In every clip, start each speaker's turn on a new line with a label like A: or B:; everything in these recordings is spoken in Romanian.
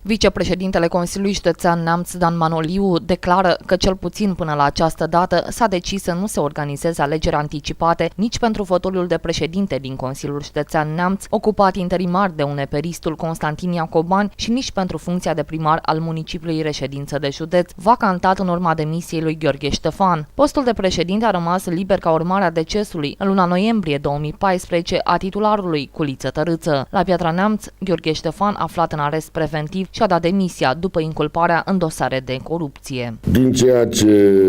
A: Vicepreședintele Consiliului Județean Neamț, Dan Manoliu, declară că cel puțin până la această dată s-a decis să nu se organizeze alegeri anticipate nici pentru fotoliul de președinte din Consiliul Județean Neamț, ocupat interimar de uneperistul Constantin Iacoban, și nici pentru funcția de primar al municipiului reședință de județ, vacantat în urma demisiei lui Gheorghe Ștefan. Postul de președinte a rămas liber ca urmare a decesului, în luna noiembrie 2014, a titularului Culiță Tărâță. La Piatra Neamț, Gheorghe Ștefan, aflat în arest preventiv, și-a dat demisia după inculparea în dosare de corupție.
B: Din ceea ce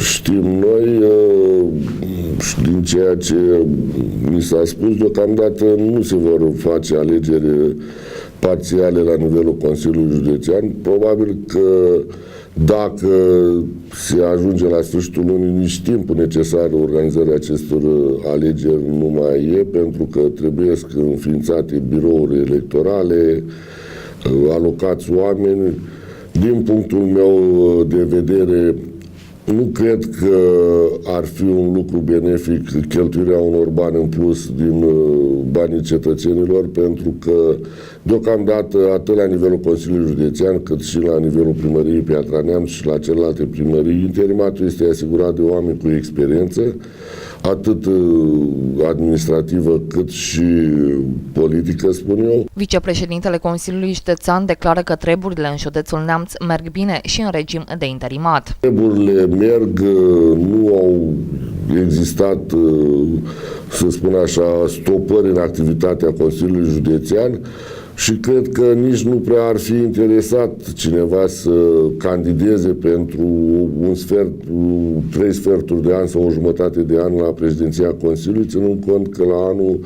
B: știm noi, din ceea ce mi s-a spus, deocamdată nu se vor face alegeri parțiale la nivelul Consiliului Județean. Probabil că dacă se ajunge la sfârșitul lunii, nici timpul necesar organizării acestor alegeri nu mai e, pentru că trebuie înființate birouri electorale, alocați oameni. Din punctul meu de vedere, nu cred că ar fi un lucru benefic cheltuirea unor bani în plus din banii cetățenilor, pentru că deocamdată atât la nivelul Consiliului Județean cât și la nivelul primăriei Piatra Neamț și la celelalte primării, interimatul este asigurat de oameni cu experiență, atât administrativă cât și politică, spun eu.
A: Vicepreședintele Consiliului Județean declară că treburile în județul Neamț merg bine și în regim de interimat.
B: Treburile merg, nu au existat, să spun așa, stopări în activitatea Consiliului Județean și cred că nici nu prea ar fi interesat cineva să candideze pentru un sfert, 3 sferturi de an sau o jumătate de an la președinția Consiliului, ținând cont că la anul,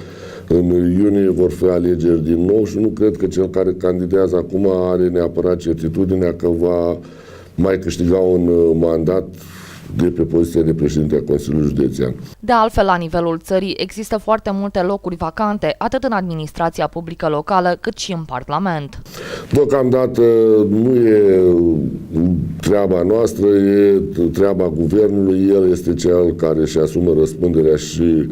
B: în iunie, vor fi alegeri din nou și nu cred că cel care candidează acum are neapărat certitudinea că va mai câștiga un mandat de pe poziția de președinte a Consiliului Județean.
A: De altfel, la nivelul țării există foarte multe locuri vacante, atât în administrația publică locală, cât și în Parlament.
B: Deocamdată nu e treaba noastră, e treaba guvernului. El este cel care își asumă răspunderea și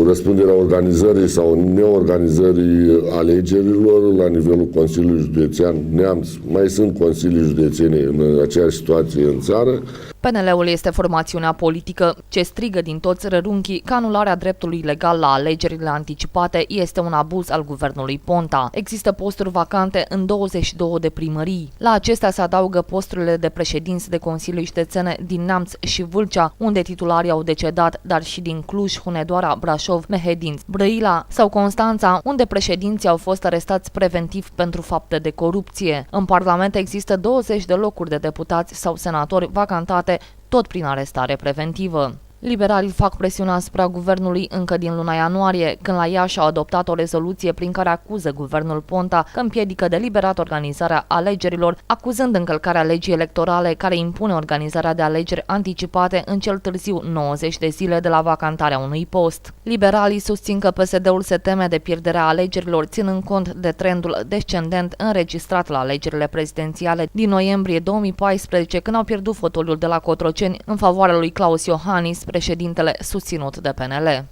B: răspunderea organizării sau neorganizării alegerilor la nivelul Consiliului Județean Neamț. Mai sunt consilii județene în aceeași situație în țară.
A: PNL-ul este formațiunea politică ce strigă din toți rărunchii că anularea dreptului legal la alegerile anticipate este un abuz al guvernului Ponta. Există posturi vacante în 22 de primării. La acestea se adaugă posturile de președinți de consilii județene din Neamț și Vâlcea, unde titularii au decedat, dar și din Cluj, Hunedoara, Brașov, Mehedin, Brăila sau Constanța, unde președinții au fost arestați preventiv pentru fapte de corupție. În Parlament există 20 de locuri de deputați sau senatori vacantate tot prin arestare preventivă. Liberalii fac presiune asupra guvernului încă din luna ianuarie, când la Iași au adoptat o rezoluție prin care acuză guvernul Ponta că împiedică deliberat organizarea alegerilor, acuzând încălcarea legii electorale care impune organizarea de alegeri anticipate în cel târziu 90 de zile de la vacantarea unui post. Liberalii susțin că PSD-ul se teme de pierderea alegerilor, ținând cont de trendul descendent înregistrat la alegerile prezidențiale din noiembrie 2014, când au pierdut fotoliul de la Cotroceni în favoarea lui Claus Iohannis, președintele susținut de PNL.